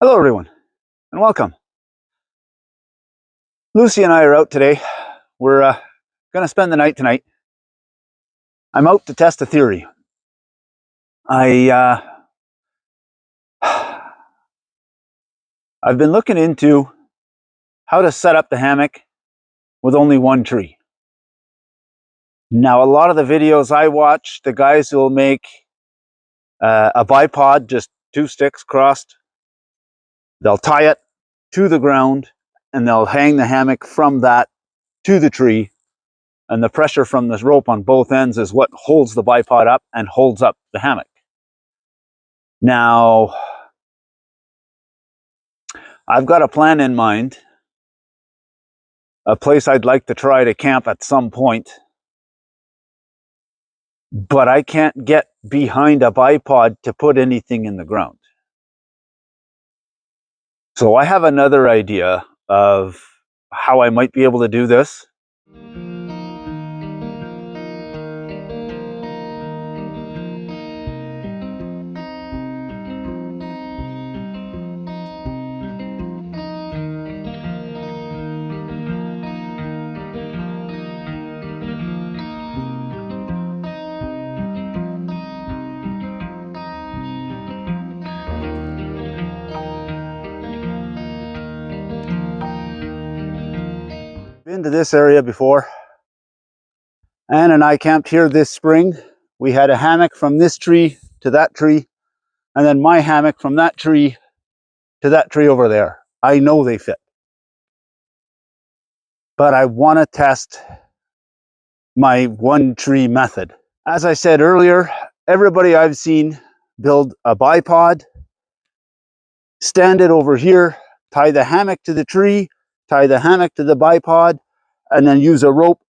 Hello everyone, and welcome. Lucy and I are out today. We're going to spend the night tonight. I'm out to test a theory. I've been looking into how to set up the hammock with only one tree. Now, a lot of the videos I watch, the guys will make a bipod, just two sticks crossed. They'll tie it to the ground, and they'll hang the hammock from that to the tree. And the pressure from this rope on both ends is what holds the bipod up and holds up the hammock. Now, I've got a plan in mind, a place I'd like to try to camp at some point, but I can't get behind a bipod to put anything in the ground. So I have another idea of how I might be able to do this. Been to this area before. Ann and I camped here this spring. We had a hammock from this tree to that tree, and then my hammock from that tree to that tree over there. I know they fit. But I want to test my one tree method. As I said earlier, everybody I've seen build a bipod, stand it over here, tie the hammock to the tree, tie the hammock to the bipod, and then use a rope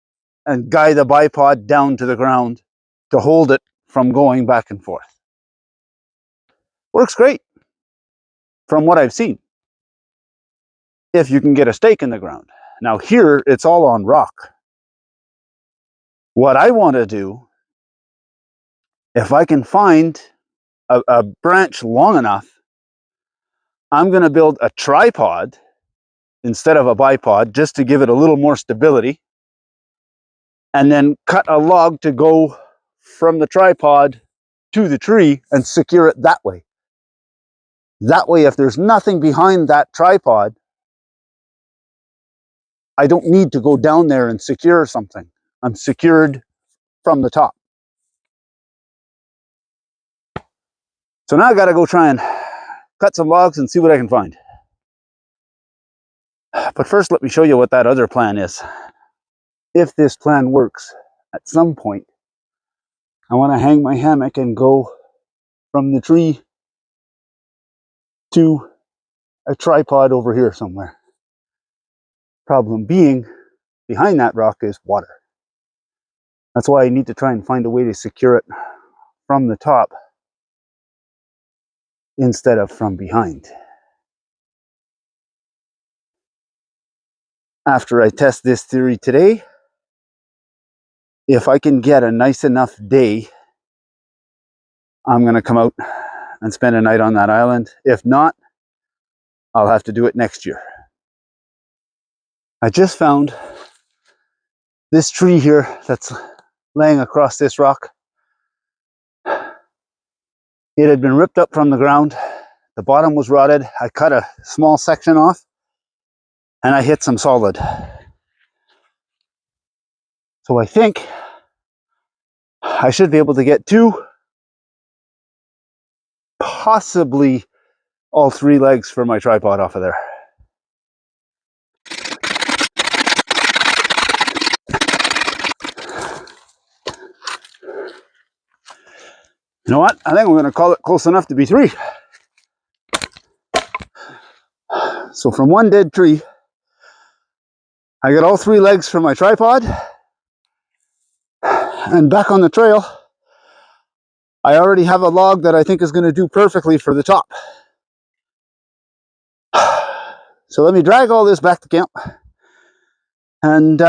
and guide the bipod down to the ground to hold it from going back and forth. Works great from what I've seen, if you can get a stake in the ground. Now here, it's all on rock. What I want to do, if I can find a branch long enough, I'm going to build a tripod instead of a bipod, just to give it a little more stability, and then cut a log to go from the tripod to the tree and secure it that way. That way, if there's nothing behind that tripod, I don't need to go down there and secure something. I'm secured from the top. So now I got to go try and cut some logs and see what I can find. But first, let me show you what that other plan is. If this plan works, at some point, I want to hang my hammock and go from the tree to a tripod over here somewhere. Problem being, behind that rock is water. That's why I need to try and find a way to secure it from the top instead of from behind. After I test this theory today, if I can get a nice enough day, I'm going to come out and spend a night on that island. If not, I'll have to do it next year. I just found this tree here that's laying across this rock. It had been ripped up from the ground. The bottom was rotted. I cut a small section off and I hit some solid. So I think I should be able to get two, possibly all three legs for my tripod off of there. You know what? I think I'm going to call it close enough to be three. So from one dead tree, I got all three legs for my tripod. And back on the trail, I already have a log that I think is going to do perfectly for the top. So let me drag all this back to camp. And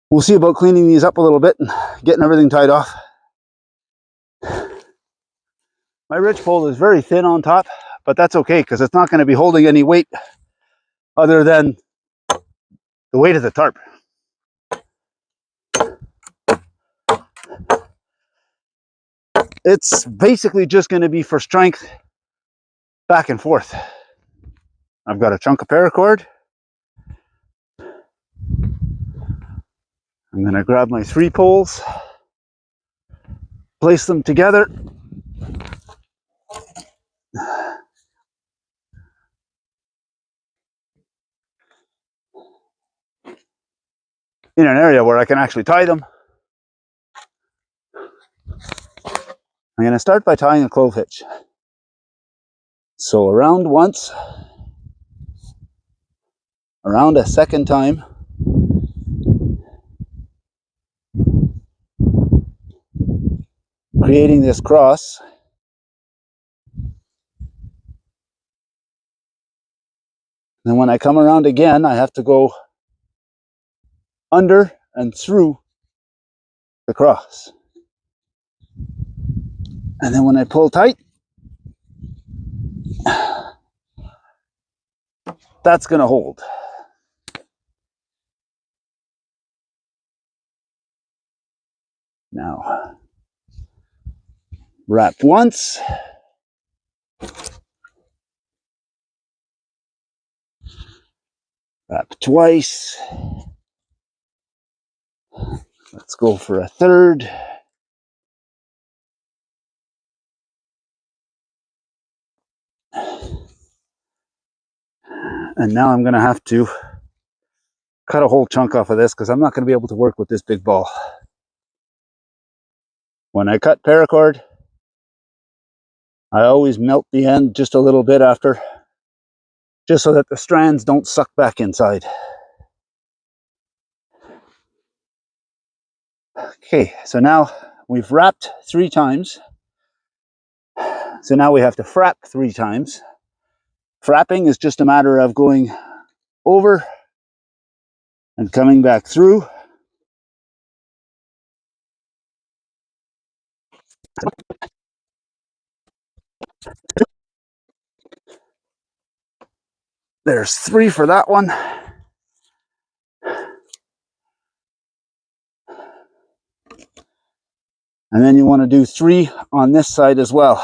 we'll see about cleaning these up a little bit and getting everything tied off. My ridge pole is very thin on top, but that's okay because it's not going to be holding any weight other than the weight of the tarp. It's basically just going to be for strength back and forth. I've got a chunk of paracord. I'm going to grab my 3 poles, place them together. In an area where I can actually tie them. I'm going to start by tying a clove hitch. So around once, around a second time, creating this cross. And when I come around again, I have to go under and through the cross. And then when I pull tight, that's going to hold. Now, wrap once. Wrap twice. Let's go for a third. And now I'm going to have to cut a whole chunk off of this because I'm not going to be able to work with this big ball. When I cut paracord, I always melt the end just a little bit after, just so that the strands don't suck back inside. Okay, so now we've wrapped 3 times. So now we have to frap 3 times. Frapping is just a matter of going over and coming back through. There's 3 for that one. And then you want to do 3 on this side as well.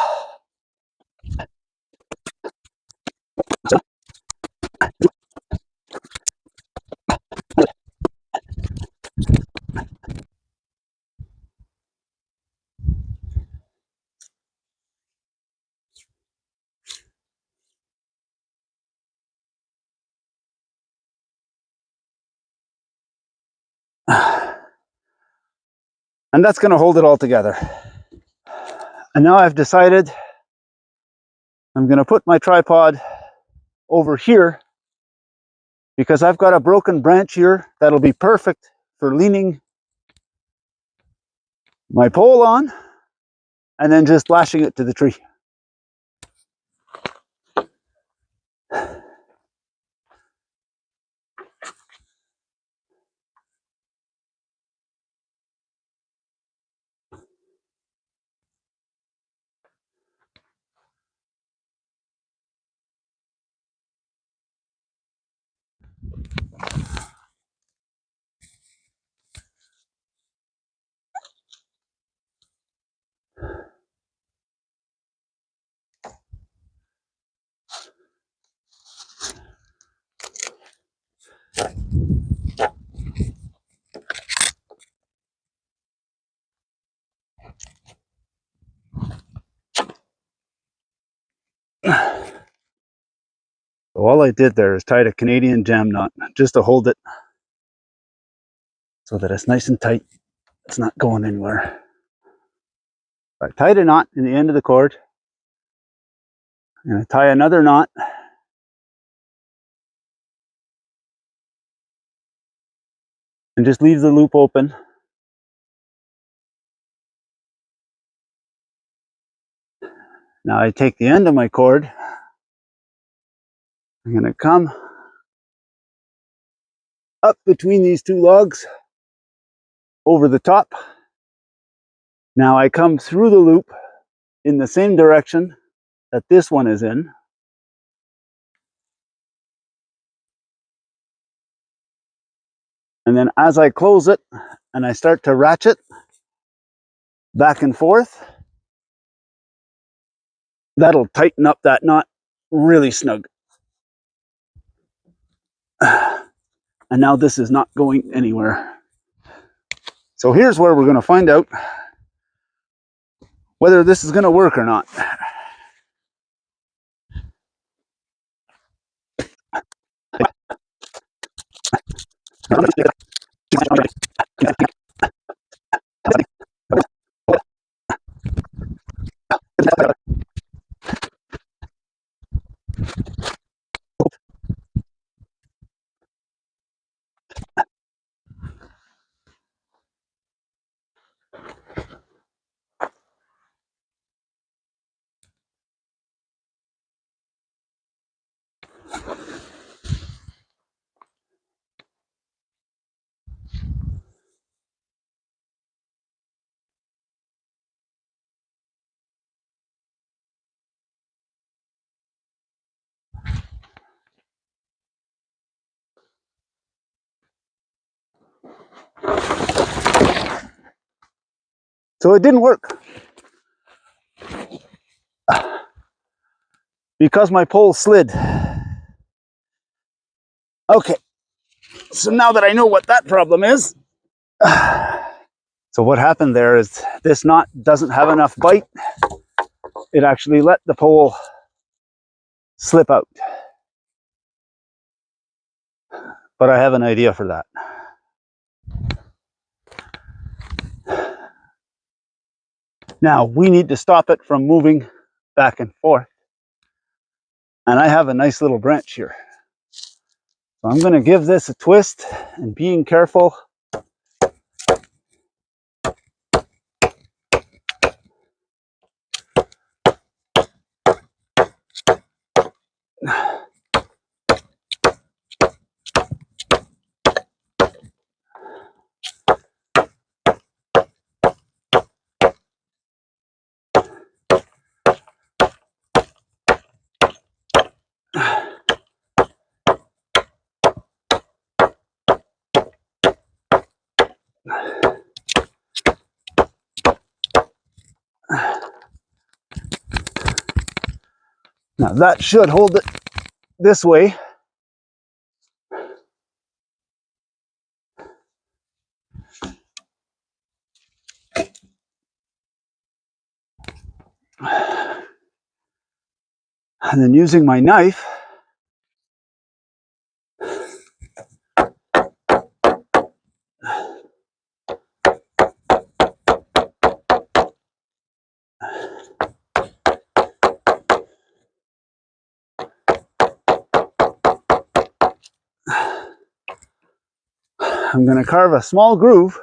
And that's going to hold it all together. And now I've decided I'm going to put my tripod over here because I've got a broken branch here that'll be perfect for leaning my pole on and then just lashing it to the tree. So all I did there is tied a Canadian jam knot just to hold it so that it's nice and tight. It's not going anywhere. I tied a knot in the end of the cord. I'm going to tie another knot. And just leave the loop open. Now I take the end of my cord. I'm going to come up between these 2 logs over the top. Now I come through the loop in the same direction that this one is in. And then as I close it and I start to ratchet back and forth, that'll tighten up that knot really snug. And now this is not going anywhere. So here's where we're going to find out whether this is going to work or not. So it didn't work because my pole slid. Okay, so now that I know what that problem is, so what happened there is this knot doesn't have enough bite. It actually let the pole slip out. But I have an idea for that. Now we need to stop it from moving back and forth. And I have a nice little branch here. So I'm going to give this a twist, and being careful, now that should hold it this way. And then using my knife, I'm going to carve a small groove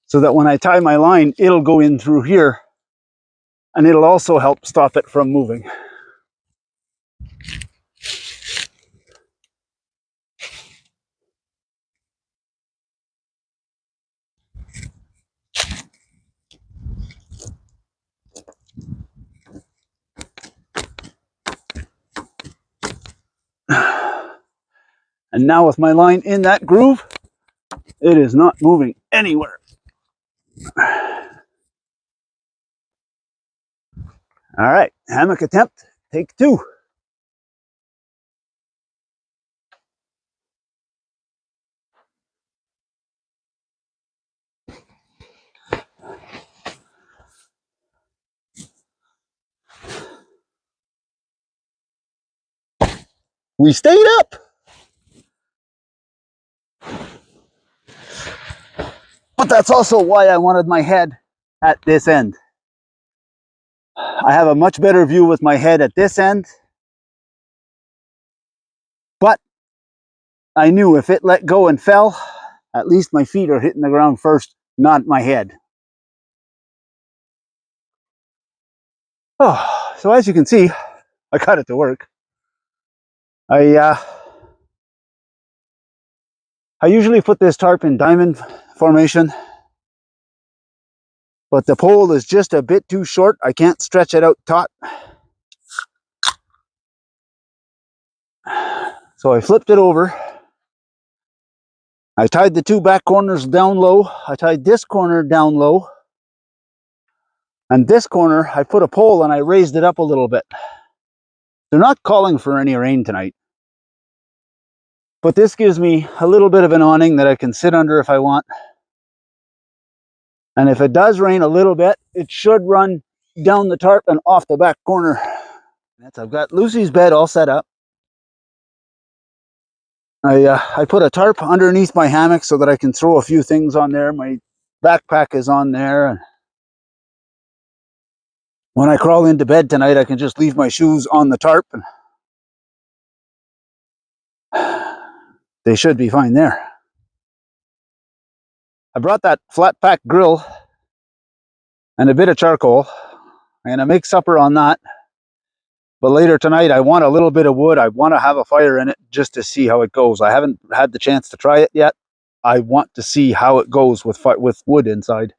so that when I tie my line, it'll go in through here, and it'll also help stop it from moving. And now with my line in that groove, it is not moving anywhere. All right, hammock attempt, take 2. We stayed up. But that's also why I wanted my head at this end. I have a much better view with my head at this end. But I knew if it let go and fell, at least my feet are hitting the ground first, not my head. Oh, so as you can see, I got it to work. I usually put this tarp in diamond formation, but the pole is just a bit too short. I can't stretch it out taut. So I flipped it over I tied the two back corners down low. I tied this corner down low. And this corner, I put a pole and I raised it up a little bit. They're not calling for any rain tonight. But this gives me a little bit of an awning that I can sit under if I want. And if it does rain a little bit, it should run down the tarp and off the back corner. I've got Lucy's bed all set up. I put a tarp underneath my hammock so that I can throw a few things on there. My backpack is on there. And when I crawl into bed tonight, I can just leave my shoes on the tarp. And they should be fine there. I brought that flat pack grill and a bit of charcoal. I'm going to make supper on that. But later tonight, I want a little bit of wood. I want to have a fire in it just to see how it goes. I haven't had the chance to try it yet. I want to see how it goes with wood inside.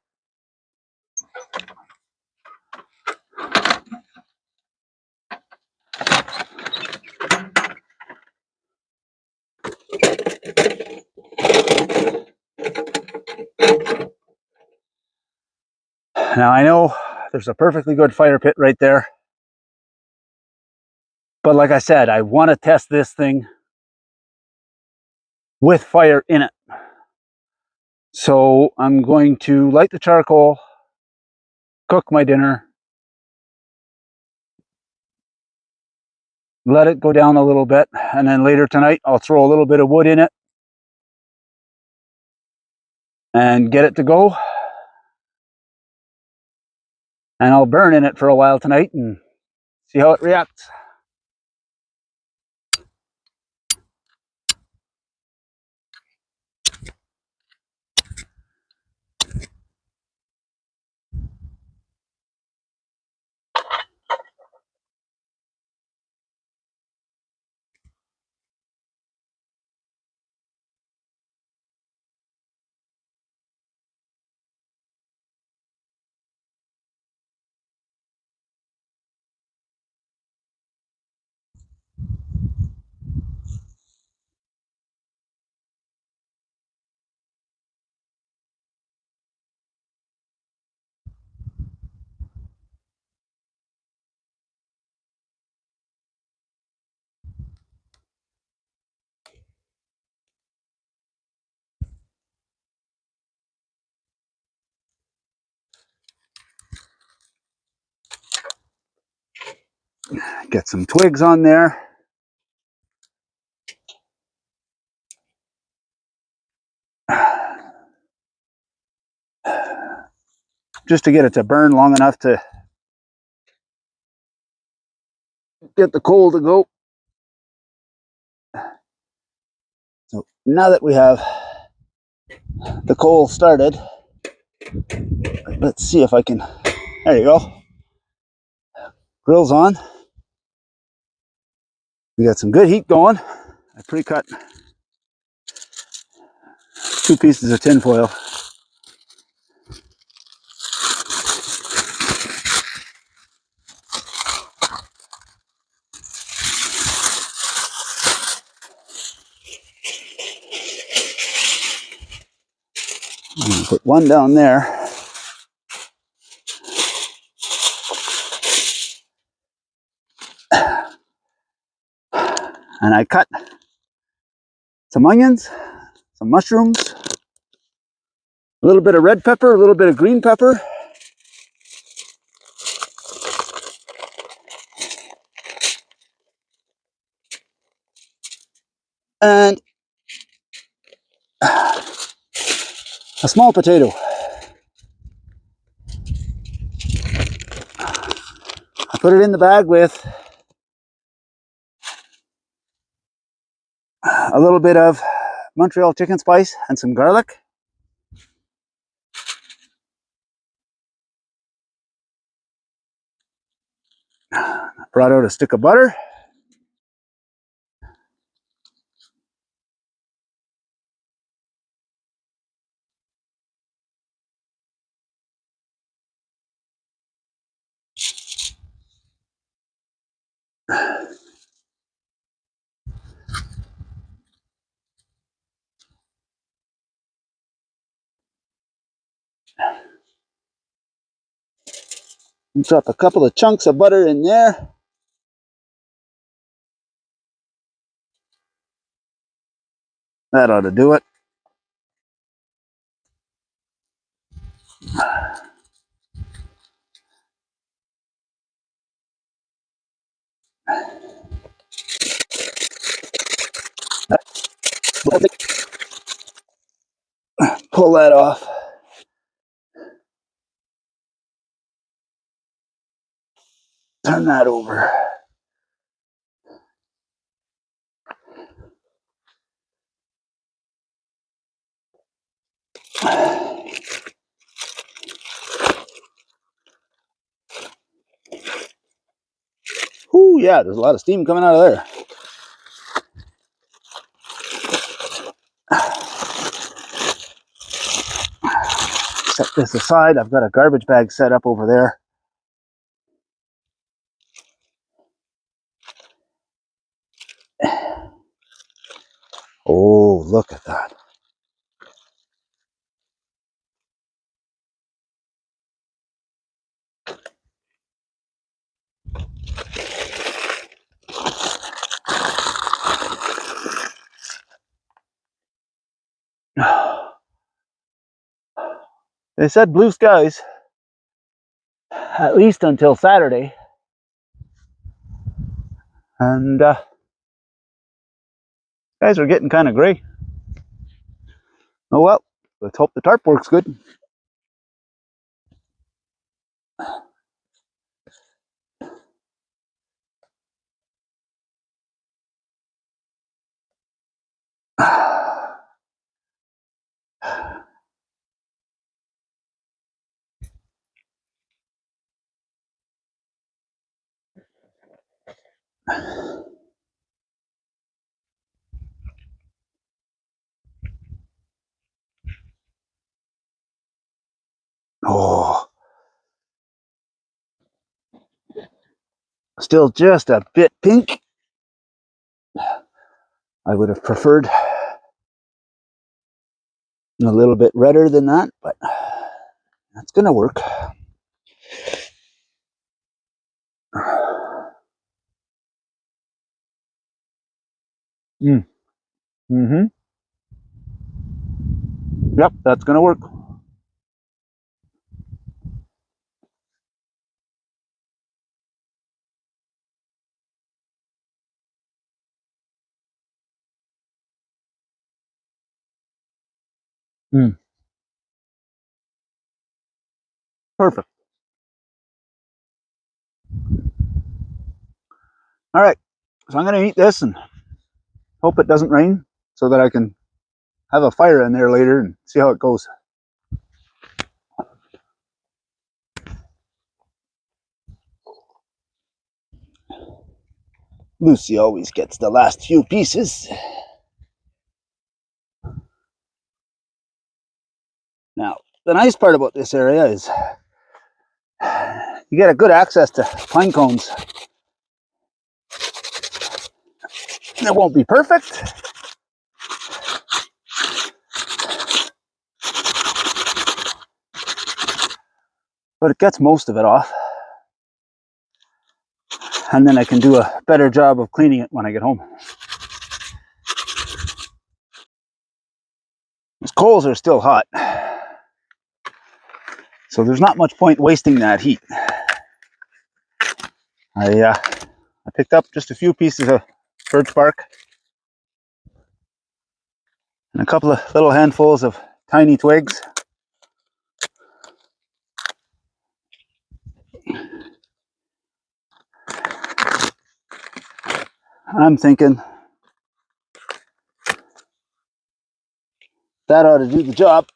Now I know there's a perfectly good fire pit right there. But like I said, I want to test this thing with fire in it. So I'm going to light the charcoal, cook my dinner, let it go down a little bit, and then later tonight I'll throw a little bit of wood in it and get it to go. And I'll burn in it for a while tonight and see how it reacts. Get some twigs on there. Just to get it to burn long enough to get the coal to go. So now that we have the coal started, let's see if I can, there you go. Grill's on. We got some good heat going. I pre-cut 2 pieces of tin foil. I'm gonna put one down there. And I cut some onions, some mushrooms, a little bit of red pepper, a little bit of green pepper. And a small potato. I put it in the bag with a little bit of Montreal chicken spice and some garlic. Brought out a stick of butter. Drop a couple of chunks of butter in there. That ought to do it. Pull that off. Turn that over. Ooh, yeah, there's a lot of steam coming out of there. Set this aside. I've got a garbage bag set up over there. Oh, look at that. They said blue skies, at least until Saturday. And skies are getting kind of gray. Oh well, let's hope the tarp works good. Oh, still just a bit pink. I would have preferred a little bit redder than that, but that's gonna work. Mm-hmm. Yep, that's gonna work. Perfect. All right, so I'm gonna eat this and hope it doesn't rain so that I can have a fire in there later and see how it goes. Lucy always gets the last few pieces. Now, the nice part about this area is you get a good access to pine cones. It won't be perfect, but it gets most of it off. And then I can do a better job of cleaning it when I get home. These coals are still hot, so there's not much point wasting that heat. I picked up just a few pieces of birch bark and a couple of little handfuls of tiny twigs. I'm thinking that ought to do the job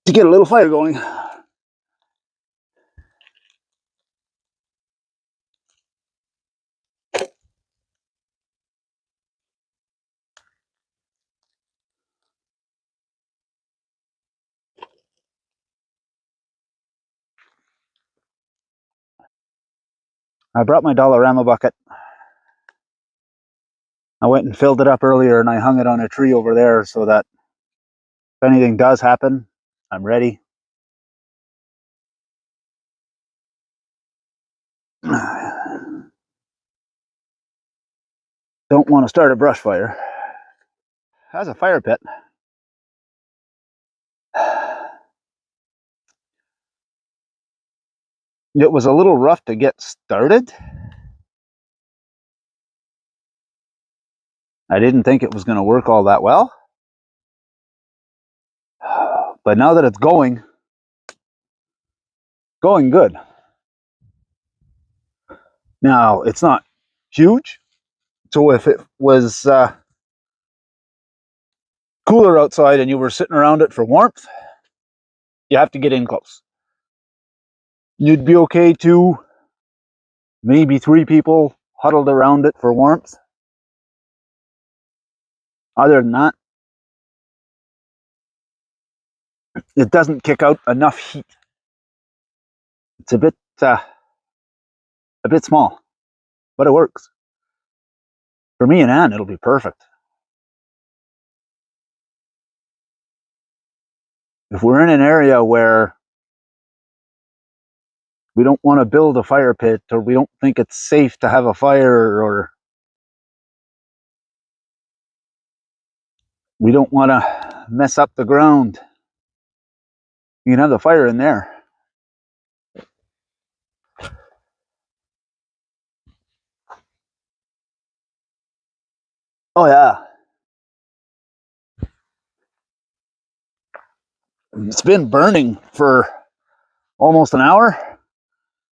to get a little fire going. I brought my Dollarama bucket. I went and filled it up earlier and I hung it on a tree over there so that if anything does happen, I'm ready. Don't want to start a brush fire. Has a fire pit. It was a little rough to get started. I didn't think it was going to work all that well. But now that it's going good. Now, it's not huge. So if it was cooler outside and you were sitting around it for warmth, you have to get in close. You'd be okay to maybe 3 people huddled around it for warmth. Other than that, it doesn't kick out enough heat. It's a bit small, but it works. For me and Anne, it'll be perfect. If we're in an area where we don't want to build a fire pit, or we don't think it's safe to have a fire, or we don't want to mess up the ground, you can have the fire in there. Oh yeah. It's been burning for almost an hour.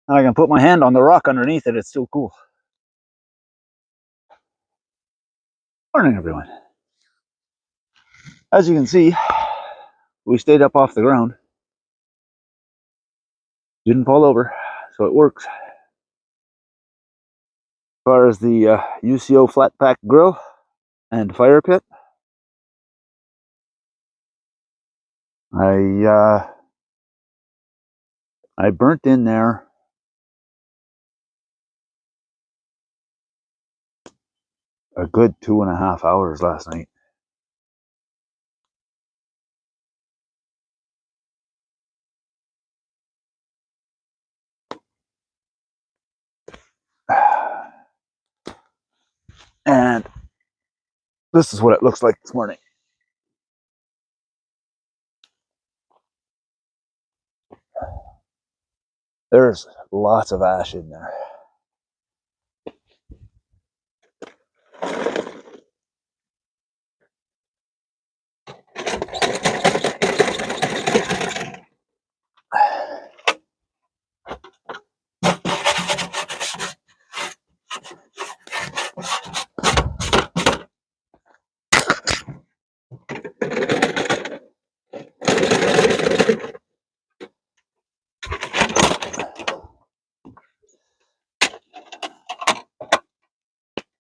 And I can put my hand on the rock underneath it. It's still cool. Morning, everyone. As you can see, we stayed up off the ground. Didn't fall over, so it works. As far as the UCO flat pack grill and fire pit, I burnt in there a good 2.5 hours last night. And this is what it looks like this morning. There's lots of ash in there.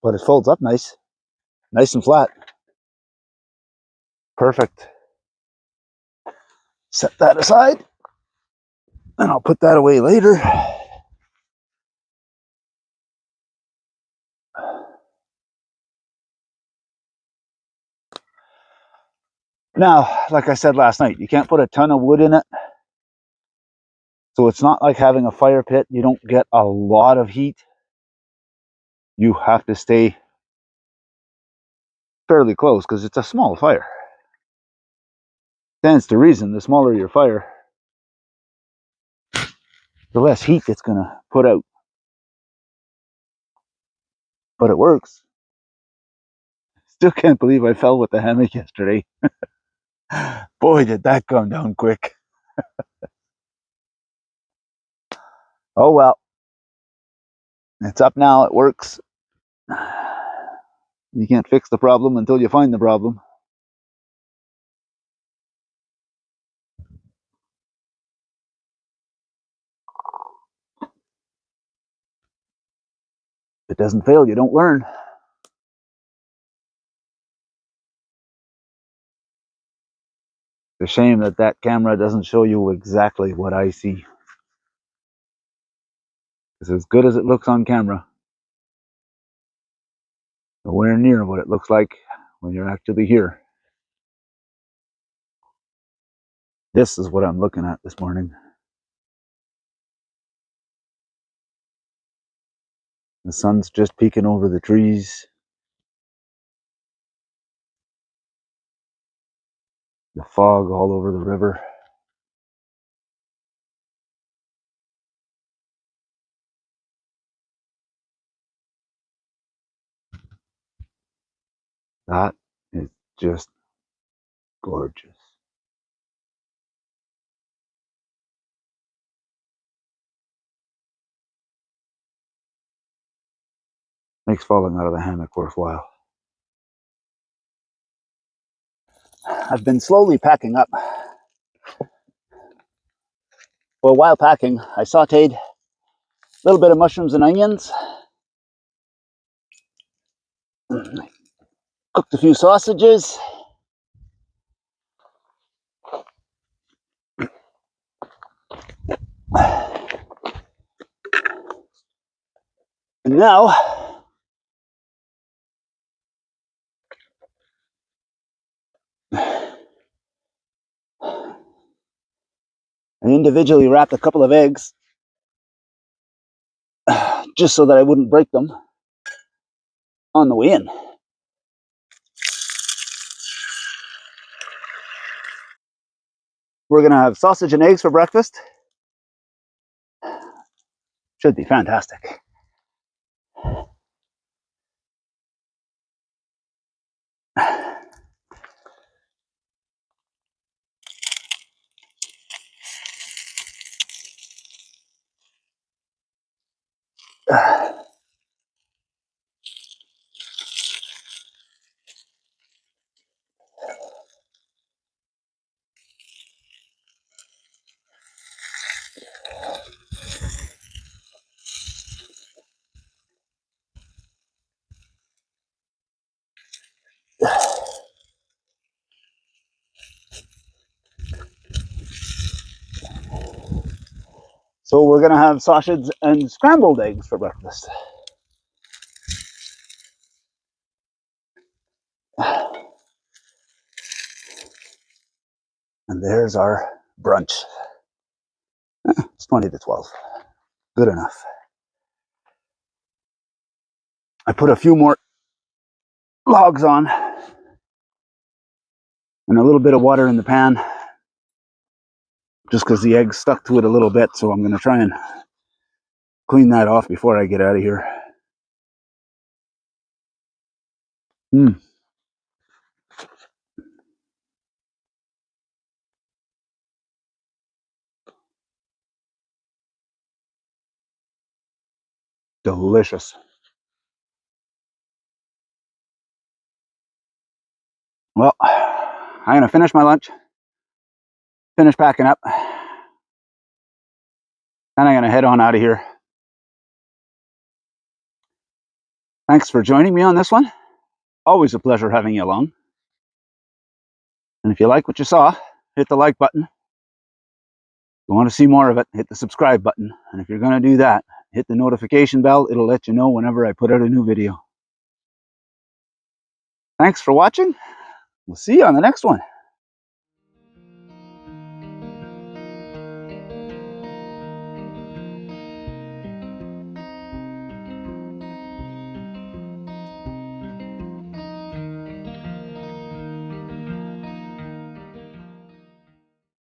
But it folds up nice and flat. Perfect. Set that aside, and I'll put that away later. Now, like I said last night, you can't put a ton of wood in it. So it's not like having a fire pit. You don't get a lot of heat. You have to stay fairly close because it's a small fire. Stands to reason, the smaller your fire, the less heat it's going to put out. But it works. Still can't believe I fell with the hammock yesterday. Boy, did that come down quick. Oh well. It's up now, it works. You can't fix the problem until you find the problem. If it doesn't fail, you don't learn. It's a shame that that camera doesn't show you exactly what I see. It's as good as it looks on camera. Nowhere near what it looks like when you're actually here. This is what I'm looking at this morning. The sun's just peeking over the trees. The fog all over the river. That is just gorgeous. Makes falling out of the hammock worthwhile. I've been slowly packing up. Well, while packing, I sauteed a little bit of mushrooms and onions. Cooked a few sausages. And now, I individually wrapped a couple of eggs just so that I wouldn't break them on the way in. We're going to have sausage and eggs for breakfast. Should be fantastic. So we're going to have sausage and scrambled eggs for breakfast. And there's our brunch. It's 20 to 12. Good enough. I put a few more logs on and a little bit of water in the pan just because the eggs stuck to it a little bit, so I'm going to try and clean that off before I get out of here. Delicious. Well, I'm going to finish my lunch, finish packing up, and I'm going to head on out of here. Thanks for joining me on this one. Always a pleasure having you along. And if you like what you saw, hit the like button. If you want to see more of it, hit the subscribe button. And if you're going to do that, hit the notification bell. It'll let you know whenever I put out a new video. Thanks for watching. We'll see you on the next one.